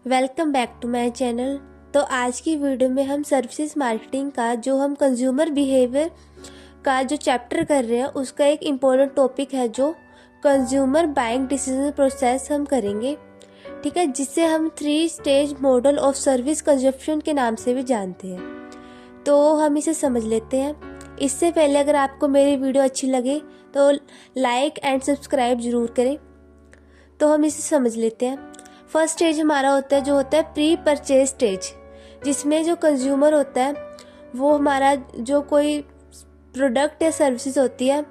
Welcome back to my channel. तो आज की वीडियो में हम सर्विसेज मार्केटिंग का जो हम कंज्यूमर बिहेवियर का जो चैप्टर कर रहे हैं उसका एक इम्पोर्टेंट टॉपिक है जो कंज्यूमर बाइंग डिसीजन प्रोसेस हम करेंगे, ठीक है, जिसे हम 3 stage model of service consumption के नाम से भी जानते हैं। तो हम इसे समझ लेते हैं। इससे पहले अगर आपको मेरी वीडियो अच्छी लगे तो लाइक एंड सब्सक्राइब जरूर करें। तो हम इसे समझ लेते हैं। फर्स्ट स्टेज हमारा होता है प्री परचेज स्टेज, जिसमें जो कंज्यूमर होता है वो हमारा जो कोई प्रोडक्ट या सर्विसेज होती है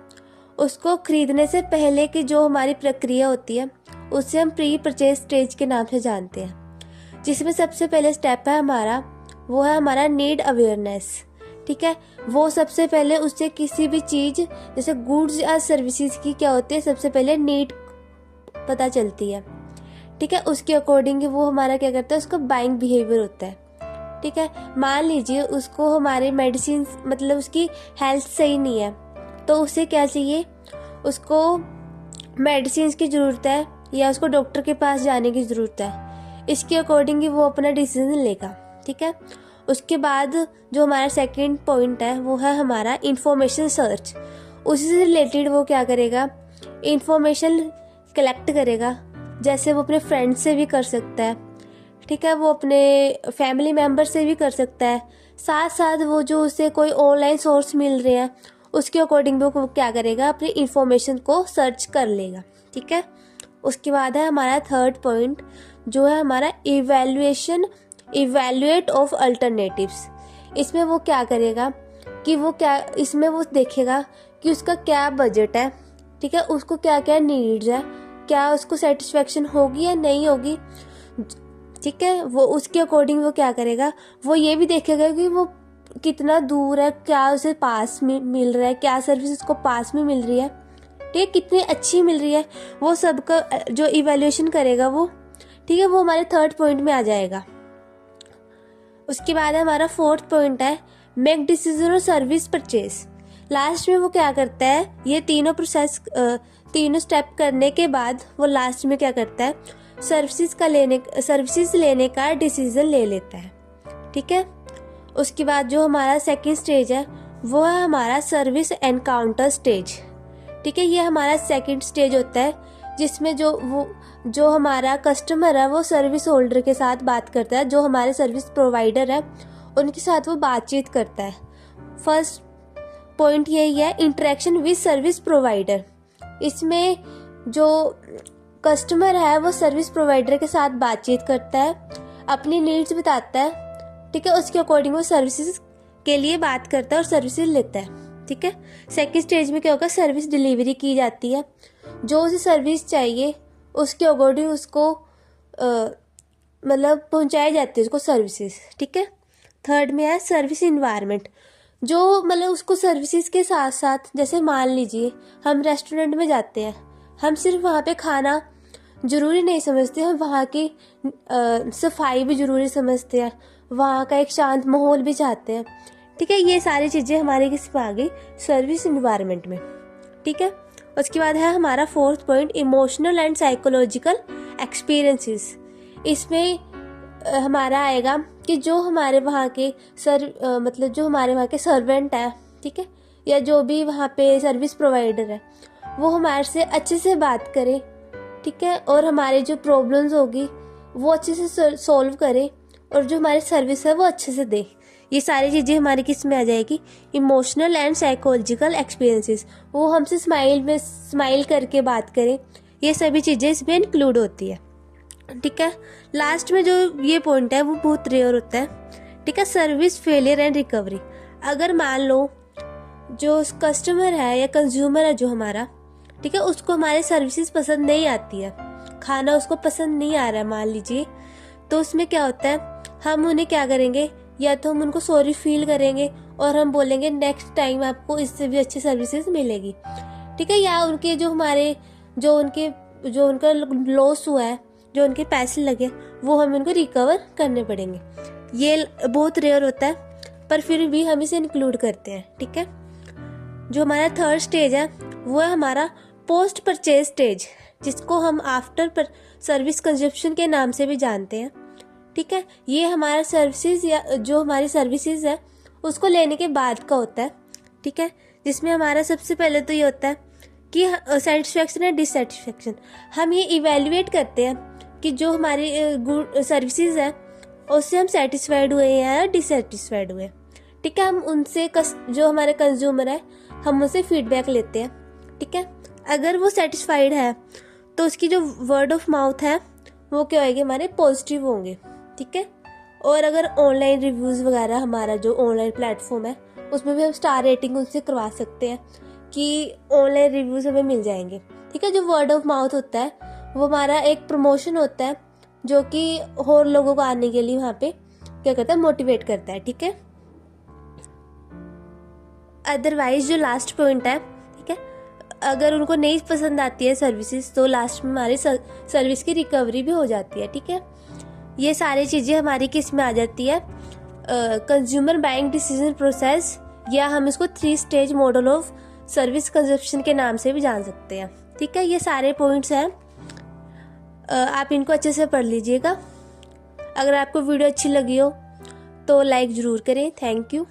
उसको खरीदने से पहले की जो हमारी प्रक्रिया होती है उसे हम प्री परचेज स्टेज के नाम से जानते हैं। जिसमें सबसे पहले स्टेप है हमारा, वो है हमारा नीड अवेयरनेस, ठीक है। वो सबसे पहले उससे किसी भी चीज़ जैसे गुड्स या सर्विसेज की क्या होती है, सबसे पहले नीड पता चलती है, ठीक है। उसके अकॉर्डिंग वो हमारा क्या करता है, उसका बाइंग बिहेवियर होता है, ठीक है। मान लीजिए उसको हमारे मेडिसिन मतलब उसकी हेल्थ सही नहीं है तो उसे क्या चाहिए, उसको मेडिसिन की ज़रूरत है या उसको डॉक्टर के पास जाने की ज़रूरत है। इसके अकॉर्डिंग वो अपना डिसीजन लेगा, ठीक है। उसके बाद जो हमारा सेकंड पॉइंट है वो है हमारा इंफॉर्मेशन सर्च। उसी से रिलेटेड वो क्या करेगा, इंफॉर्मेशन कलेक्ट करेगा। जैसे वो अपने फ्रेंड से भी कर सकता है, ठीक है, वो अपने फैमिली मेम्बर से भी कर सकता है। साथ साथ वो जो उसे कोई ऑनलाइन सोर्स मिल रहे हैं उसके अकॉर्डिंग वो क्या करेगा, अपनी इंफॉर्मेशन को सर्च कर लेगा, ठीक है। उसके बाद है हमारा थर्ड पॉइंट जो है हमारा इवैल्यूएट ऑफ अल्टरनेटिव्स। इसमें वो क्या करेगा कि इसमें वो देखेगा कि उसका क्या बजट है, ठीक है, उसको क्या क्या नीड्स है, क्या उसको सेटिस्फेक्शन होगी या नहीं होगी, ठीक है। वो उसके अकॉर्डिंग वो क्या करेगा, वो ये भी देखेगा कि वो कितना दूर है, क्या उसे पास में मिल रहा है, क्या सर्विस उसको पास में मिल रही है, ठीक है, कितनी अच्छी मिल रही है। वो सबका जो इवैल्यूएशन करेगा वो, ठीक है, वो हमारे थर्ड पॉइंट में आ जाएगा। उसके बाद हमारा फोर्थ पॉइंट है मेक डिसीजन और सर्विस परचेज। लास्ट में वो क्या करता है, ये तीनों स्टेप करने के बाद वो लास्ट में क्या करता है, सर्विसेज लेने का डिसीजन ले लेता है, ठीक है। उसके बाद जो हमारा सेकंड स्टेज है वो है हमारा सर्विस एनकाउंटर स्टेज, ठीक है। ये हमारा सेकंड स्टेज होता है जिसमें जो हमारा कस्टमर है वो सर्विस होल्डर के साथ बात करता है, जो हमारे सर्विस प्रोवाइडर है उनके साथ वो बातचीत करता है। फर्स्ट पॉइंट यही है इंटरेक्शन विद सर्विस प्रोवाइडर। इसमें जो कस्टमर है वो सर्विस प्रोवाइडर के साथ बातचीत करता है, अपनी नीड्स बताता है, ठीक है। उसके अकॉर्डिंग वो सर्विसेज के लिए बात करता है और सर्विसेज लेता है, ठीक है। सेकंड स्टेज में क्या होगा, सर्विस डिलीवरी की जाती है। जो उसे सर्विस चाहिए उसके अकॉर्डिंग उसको मतलब पहुंचाई जाती है उसको सर्विसेज, ठीक है। थर्ड में है सर्विस इन्वायरमेंट। जो मतलब उसको सर्विसेज के साथ साथ, जैसे मान लीजिए हम रेस्टोरेंट में जाते हैं, हम सिर्फ वहाँ पे खाना ज़रूरी नहीं समझते, हम वहाँ की सफाई भी ज़रूरी समझते हैं, वहाँ का एक शांत माहौल भी चाहते हैं, ठीक है। ये सारी चीज़ें हमारे किस में आ गई, सर्विस इन्वायरमेंट में, ठीक है। उसके बाद है हमारा fourth point emotional and psychological experiences. इसमें हमारा आएगा कि जो हमारे वहाँ के मतलब जो हमारे वहाँ के सर्वेंट है, ठीक है, या जो भी वहाँ पे सर्विस प्रोवाइडर है वो हमारे से अच्छे से बात करे, ठीक है, और हमारे जो प्रॉब्लम्स होगी वो अच्छे से सॉल्व करे और जो हमारी सर्विस है वो अच्छे से दे। ये सारी चीज़ें हमारी किस में आ जाएगी, इमोशनल एंड साइकोलॉजिकल एक्सपीरियंसेस। वो हमसे स्माइल करके बात करें, ये सभी चीज़ें इसमें इंक्लूड होती है, ठीक है। लास्ट में जो ये पॉइंट है वो बहुत रेयर होता है, ठीक है, सर्विस फेलियर एंड रिकवरी। अगर मान लो जो कस्टमर है या कंज्यूमर है जो हमारा, ठीक है, उसको हमारी सर्विसेज पसंद नहीं आती है, खाना उसको पसंद नहीं आ रहा है मान लीजिए, तो उसमें क्या होता है, हम उन्हें क्या करेंगे, या तो हम उनको सॉरी फील करेंगे और हम बोलेंगे नेक्स्ट टाइम आपको इससे भी अच्छी सर्विसेज मिलेगी, ठीक है। या उनके जो उनका लॉस हुआ है, जो उनके पैसे लगे वो हम उनको रिकवर करने पड़ेंगे। ये बहुत रेयर होता है पर फिर भी हम इसे इंक्लूड करते हैं, ठीक है। जो हमारा थर्ड स्टेज है वो है हमारा पोस्ट परचेज स्टेज, जिसको हम आफ्टर सर्विस कंजप्शन के नाम से भी जानते हैं, ठीक है। ये हमारा सर्विसेज या जो हमारी सर्विसेज है उसको लेने के बाद का होता है, ठीक है। जिसमें हमारा सबसे पहले तो ये होता है कि सेटिस्फेक्शन है डिससेटिस्फेक्शन। हम ये इवेल्युएट करते हैं कि जो हमारी सर्विसेज है उससे हम सेटिस्फाइड हुए हैं या डिससेटिस्फाइड हुए, ठीक है। हम उनसे जो हमारे कंज्यूमर है हम उनसे फीडबैक लेते हैं, ठीक है। अगर वो सेटिस्फाइड है तो उसकी जो वर्ड ऑफ माउथ है वो क्या होएगी, हमारे पॉजिटिव होंगे, ठीक है। और अगर ऑनलाइन रिव्यूज़ वगैरह, हमारा जो ऑनलाइन प्लेटफॉर्म है उसमें भी हम स्टार रेटिंग उनसे करवा सकते हैं कि ऑनलाइन रिव्यूज़ हमें मिल जाएंगे, ठीक है। जो वर्ड ऑफ माउथ होता है वो हमारा एक प्रमोशन होता है जो कि और लोगों को आने के लिए वहाँ पे क्या करता है, मोटिवेट करता है, ठीक है। अदरवाइज जो लास्ट पॉइंट है, ठीक है, अगर उनको नहीं पसंद आती है सर्विसेज तो लास्ट में हमारी सर्विस की रिकवरी भी हो जाती है, ठीक है। ये सारी चीज़ें हमारी किस में आ जाती है, कंज्यूमर बाइंग डिसीजन प्रोसेस, या हम इसको 3 stage model of service consumption के नाम से भी जान सकते हैं, ठीक है। ये सारे पॉइंट्स हैं, आप इनको अच्छे से पढ़ लीजिएगा। अगर आपको वीडियो अच्छी लगी हो तो लाइक ज़रूर करें। Thank you.